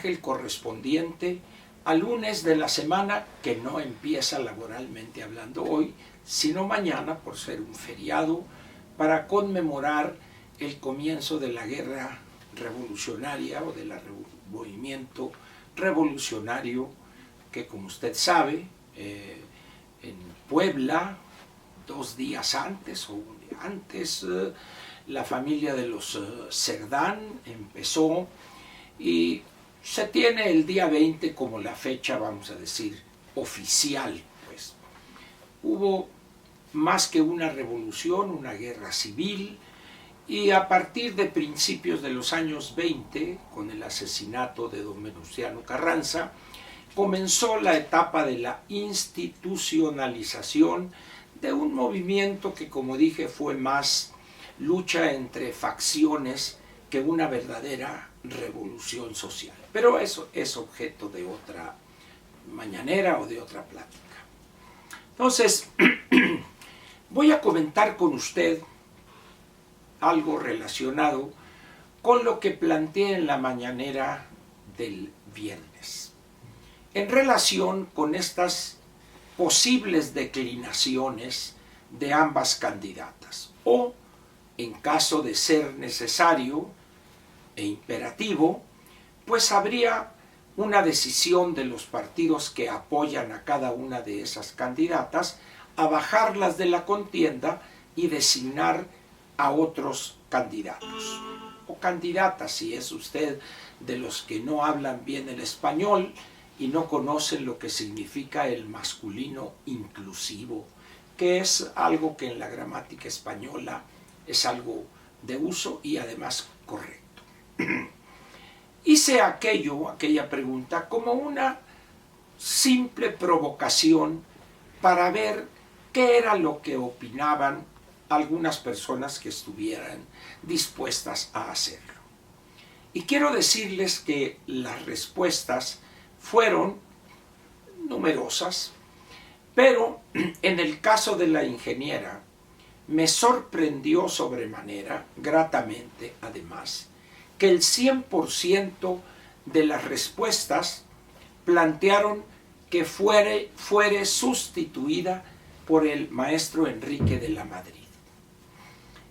el correspondiente al lunes de la semana que no empieza laboralmente hablando hoy, sino mañana por ser un feriado para conmemorar el comienzo de la guerra revolucionaria o del movimiento revolucionario que, como usted sabe, en Puebla, 2 días antes o un día antes, la familia de los Cerdán empezó y se tiene el día 20 como la fecha, vamos a decir, oficial. Pues hubo más que una revolución, una guerra civil, y a partir de principios de los años 20, con el asesinato de don Venustiano Carranza, comenzó la etapa de la institucionalización de un movimiento que, como dije, fue más lucha entre facciones que una verdadera revolución social. Pero eso es objeto de otra mañanera o de otra plática. Entonces, voy a comentar con usted algo relacionado con lo que planteé en la mañanera del viernes, en relación con estas posibles declinaciones de ambas candidatas, o, en caso de ser necesario e imperativo, pues habría una decisión de los partidos que apoyan a cada una de esas candidatas a bajarlas de la contienda y designar a otros candidatos o candidatas, si es usted de los que no hablan bien el español y no conocen lo que significa el masculino inclusivo, que es algo que en la gramática española es algo de uso y además correcto. Hice aquella pregunta como una simple provocación para ver qué era lo que opinaban algunas personas que estuvieran dispuestas a hacerlo. Y quiero decirles que las respuestas fueron numerosas, pero en el caso de la ingeniera me sorprendió sobremanera, gratamente además, que el 100% de las respuestas plantearon que fuere sustituida por el maestro Enrique de la Madrid.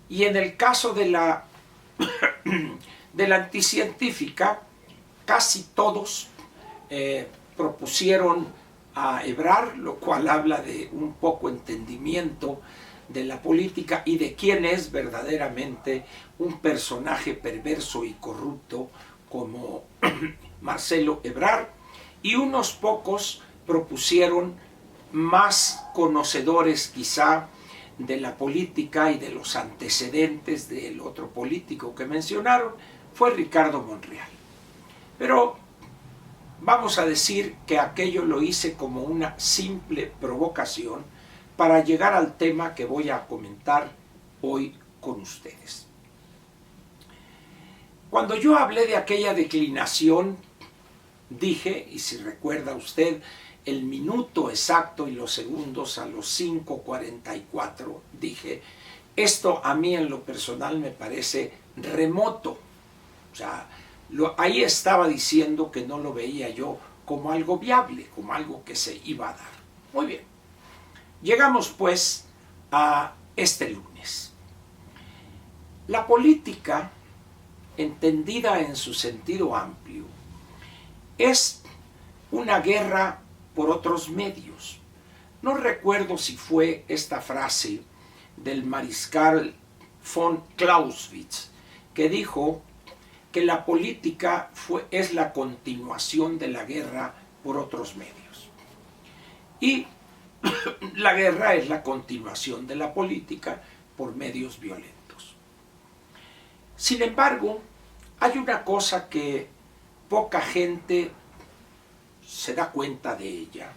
Y en el caso de la anticientífica, casi todos propusieron a Ebrard, lo cual habla de un poco entendimiento de la política y de quién es verdaderamente un personaje perverso y corrupto como Marcelo Ebrard, y unos pocos propusieron, más conocedores quizá de la política y de los antecedentes del otro político que mencionaron, fue Ricardo Monreal. Pero vamos a decir que aquello lo hice como una simple provocación para llegar al tema que voy a comentar hoy con ustedes. Cuando yo hablé de aquella declinación, dije, y si recuerda usted, el minuto exacto y los segundos a los 5:44, dije, esto a mí en lo personal me parece remoto. O sea, ahí estaba diciendo que no lo veía yo como algo viable, como algo que se iba a dar. Muy bien. Llegamos pues a este lunes. La política, entendida en su sentido amplio, es una guerra por otros medios. No recuerdo si fue esta frase del mariscal von Clausewitz, que dijo que la política es la continuación de la guerra por otros medios. Y la guerra es la continuación de la política por medios violentos. Sin embargo, hay una cosa que poca gente se da cuenta de ella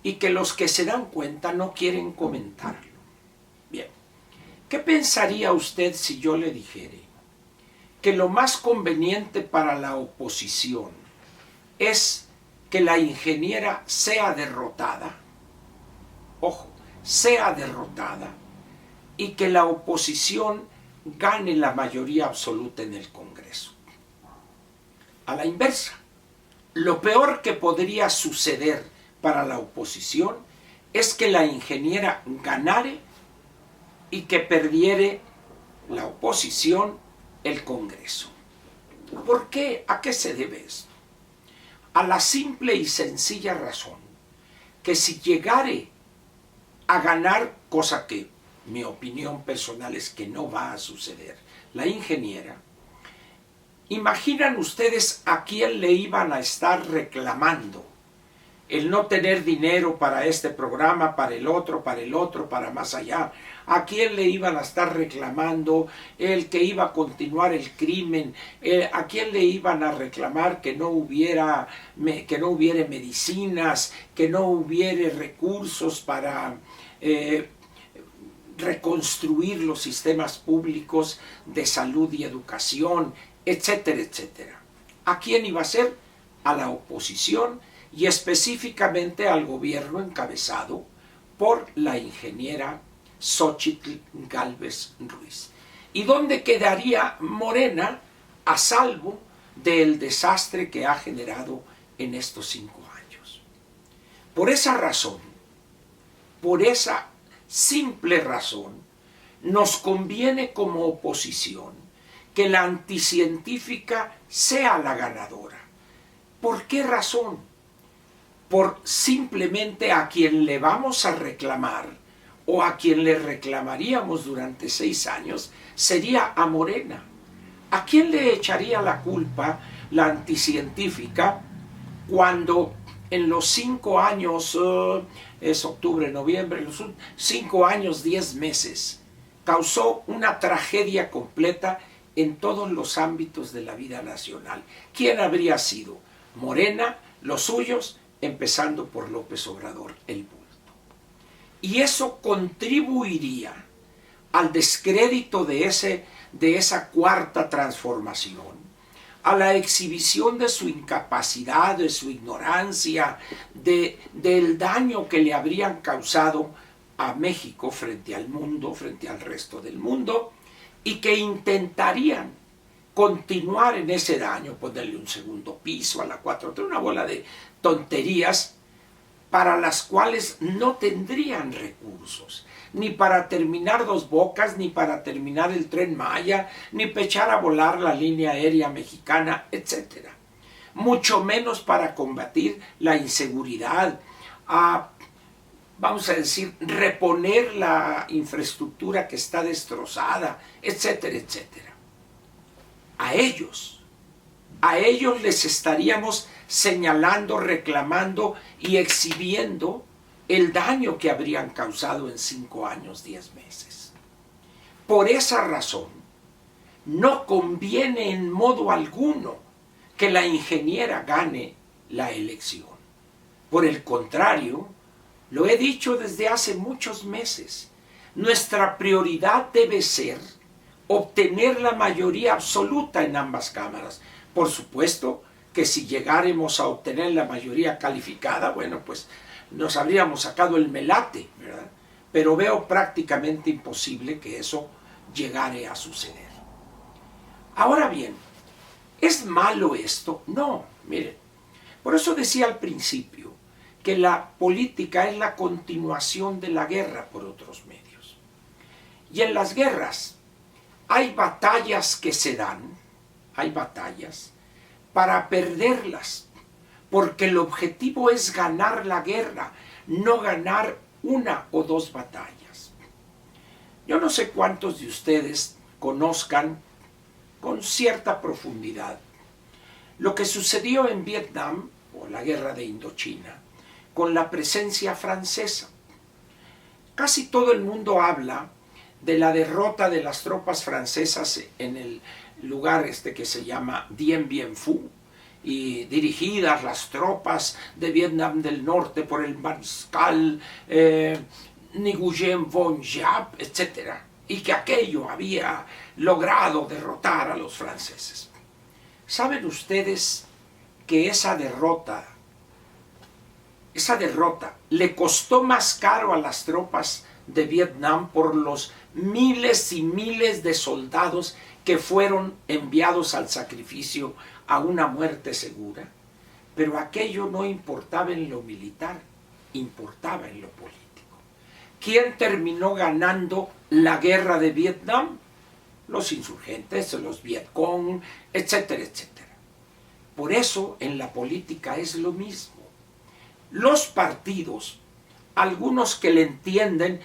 y que los que se dan cuenta no quieren comentarlo. Bien, ¿qué pensaría usted si yo le dijere que lo más conveniente para la oposición es que la ingeniera sea derrotada? Ojo, sea derrotada y que la oposición gane la mayoría absoluta en el Congreso. A la inversa, lo peor que podría suceder para la oposición es que la ingeniera ganare y que perdiere la oposición el Congreso. ¿Por qué? ¿A qué se debe esto? A la simple y sencilla razón que si llegare a ganar, cosa que mi opinión personal es que no va a suceder, la ingeniera, ¿imaginan ustedes a quién le iban a estar reclamando el no tener dinero para este programa, para el otro, para más allá? ¿A quién le iban a estar reclamando el que iba a continuar el crimen? ¿A quién le iban a reclamar que no hubiera medicinas, que no hubiera recursos para reconstruir los sistemas públicos de salud y educación, etcétera, etcétera? ¿A quién iba a ser? A la oposición y específicamente al gobierno encabezado por la ingeniera Xóchitl Gálvez Ruiz. ¿Y dónde quedaría Morena a salvo del desastre que ha generado en estos 5 años? Por esa razón, por esa simple razón, nos conviene como oposición que la anticientífica sea la ganadora. ¿Por qué razón? Por simplemente a quien le vamos a reclamar o a quien le reclamaríamos durante 6 años sería a Morena. ¿A quién le echaría la culpa la anticientífica cuando en los 5 años, es octubre, noviembre, los 5 años, 10 meses, causó una tragedia completa en todos los ámbitos de la vida nacional? ¿Quién habría sido? Morena, los suyos, empezando por López Obrador, el bulto. Y eso contribuiría al descrédito de esa cuarta transformación, a la exhibición de su incapacidad, de su ignorancia, del daño que le habrían causado a México frente al mundo, frente al resto del mundo, y que intentarían continuar en ese daño, ponerle un segundo piso a la 4T, una bola de tonterías para las cuales no tendrían recursos, ni para terminar Dos Bocas, ni para terminar el Tren Maya, ni para echar a volar la línea aérea mexicana, etc. Mucho menos para combatir la inseguridad, vamos a decir, reponer la infraestructura que está destrozada, etcétera, etcétera. A ellos les estaríamos señalando, reclamando y exhibiendo el daño que habrían causado en 5 años, 10 meses. Por esa razón, no conviene en modo alguno que la ingeniera gane la elección. Por el contrario, lo he dicho desde hace muchos meses, nuestra prioridad debe ser obtener la mayoría absoluta en ambas cámaras. Por supuesto que si llegáramos a obtener la mayoría calificada, bueno, pues nos habríamos sacado el melate, ¿verdad? Pero veo prácticamente imposible que eso llegare a suceder. Ahora bien, ¿es malo esto? No, miren, por eso decía al principio que la política es la continuación de la guerra por otros medios. Y en las guerras hay batallas que se dan, hay batallas para perderlas, porque el objetivo es ganar la guerra, no ganar 1 o 2 batallas. Yo no sé cuántos de ustedes conozcan con cierta profundidad lo que sucedió en Vietnam, o la guerra de Indochina, con la presencia francesa. Casi todo el mundo habla de la derrota de las tropas francesas en el lugar que se llama Dien Bien Phu, y dirigidas las tropas de Vietnam del Norte por el mariscal Nguyen Von Giap, etc. Y que aquello había logrado derrotar a los franceses. ¿Saben ustedes que esa derrota le costó más caro a las tropas de Vietnam por los miles y miles de soldados que fueron enviados al sacrificio a una muerte segura? Pero aquello no importaba en lo militar, importaba en lo político. ¿Quién terminó ganando la guerra de Vietnam? Los insurgentes, los Vietcong, etcétera, etcétera. Por eso en la política es lo mismo. Los partidos, algunos que le entienden,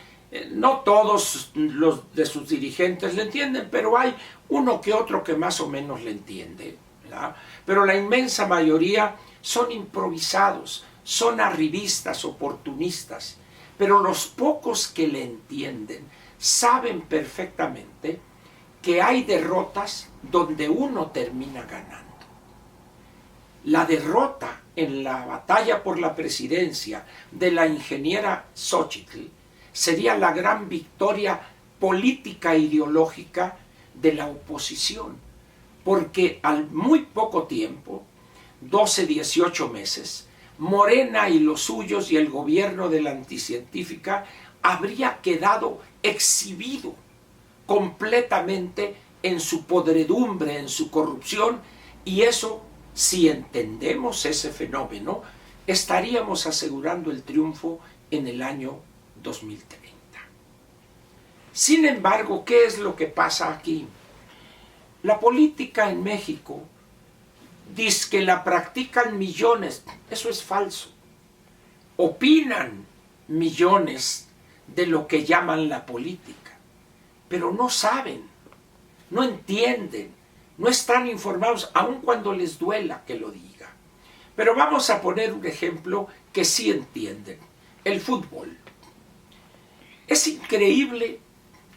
no todos los de sus dirigentes le entienden, pero hay uno que otro que más o menos le entiende, ¿verdad? Pero la inmensa mayoría son improvisados, son arribistas, oportunistas. Pero los pocos que le entienden saben perfectamente que hay derrotas donde uno termina ganando. La derrota en la batalla por la presidencia de la ingeniera Xóchitl sería la gran victoria política e ideológica de la oposición, porque al muy poco tiempo, 12, 18 meses, Morena y los suyos y el gobierno de la anticientífica habría quedado exhibido completamente en su podredumbre, en su corrupción, y eso, si entendemos ese fenómeno, estaríamos asegurando el triunfo en el año 2030. Sin embargo, ¿qué es lo que pasa aquí? La política en México dice que la practican millones. Eso es falso. Opinan millones de lo que llaman la política, pero no saben, no entienden, no están informados, aun cuando les duela que lo diga. Pero vamos a poner un ejemplo que sí entienden: el fútbol. Es increíble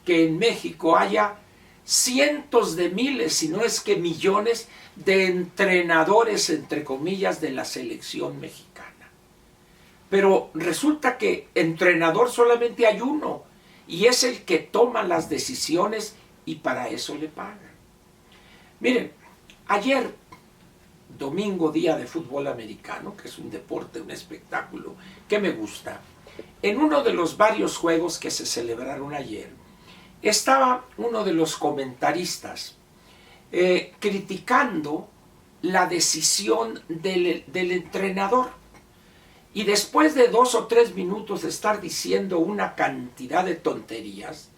que en México haya cientos de miles, si no es que millones, de entrenadores, entre comillas, de la selección mexicana. Pero resulta que entrenador solamente hay uno, y es el que toma las decisiones, y para eso le pagan. Miren, ayer, domingo, día de fútbol americano, que es un deporte, un espectáculo que me gusta, en uno de los varios juegos que se celebraron ayer, estaba uno de los comentaristas criticando la decisión del entrenador. Y después de 2 o 3 minutos de estar diciendo una cantidad de tonterías,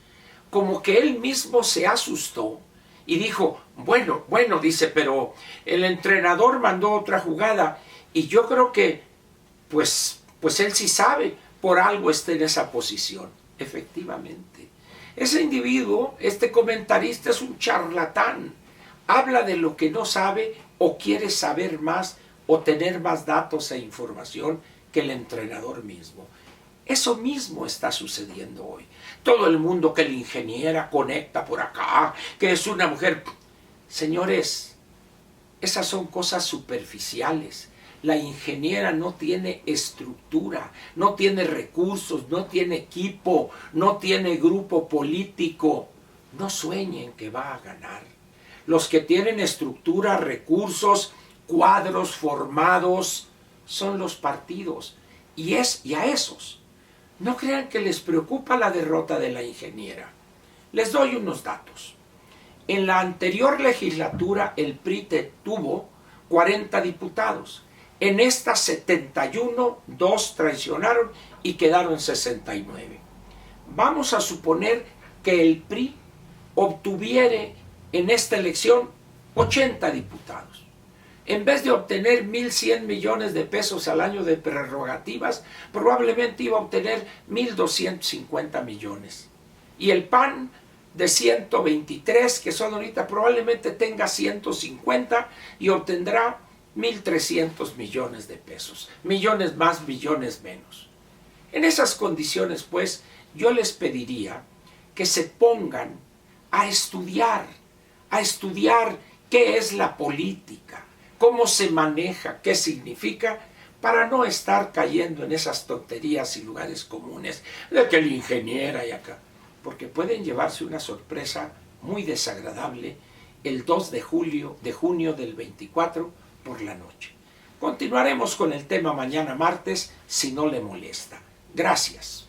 como que él mismo se asustó y dijo, bueno, dice, pero el entrenador mandó otra jugada y yo creo que, pues él sí sabe, por algo está en esa posición. Efectivamente. Ese individuo, este comentarista, es un charlatán. Habla de lo que no sabe o quiere saber más o tener más datos e información que el entrenador mismo. Eso mismo está sucediendo hoy. Todo el mundo que la ingeniera conecta por acá, que es una mujer. Señores, esas son cosas superficiales. La ingeniera no tiene estructura, no tiene recursos, no tiene equipo, no tiene grupo político. No sueñen que va a ganar. Los que tienen estructura, recursos, cuadros formados, son los partidos. Y a esos, no crean que les preocupa la derrota de la ingeniera. Les doy unos datos. En la anterior legislatura el PRI tuvo 40 diputados. En esta 71, 2 traicionaron y quedaron 69. Vamos a suponer que el PRI obtuviera en esta elección 80 diputados. En vez de obtener 1.100 millones de pesos al año de prerrogativas, probablemente iba a obtener 1.250 millones. Y el PAN de 123, que son ahorita, probablemente tenga 150 y obtendrá 1.300 millones de pesos. Millones más, millones menos. En esas condiciones, pues, yo les pediría que se pongan a estudiar qué es la política, cómo se maneja, qué significa, para no estar cayendo en esas tonterías y lugares comunes de que el ingeniera y acá, porque pueden llevarse una sorpresa muy desagradable el 2 de junio del 24 por la noche. Continuaremos con el tema mañana martes, si no le molesta. Gracias.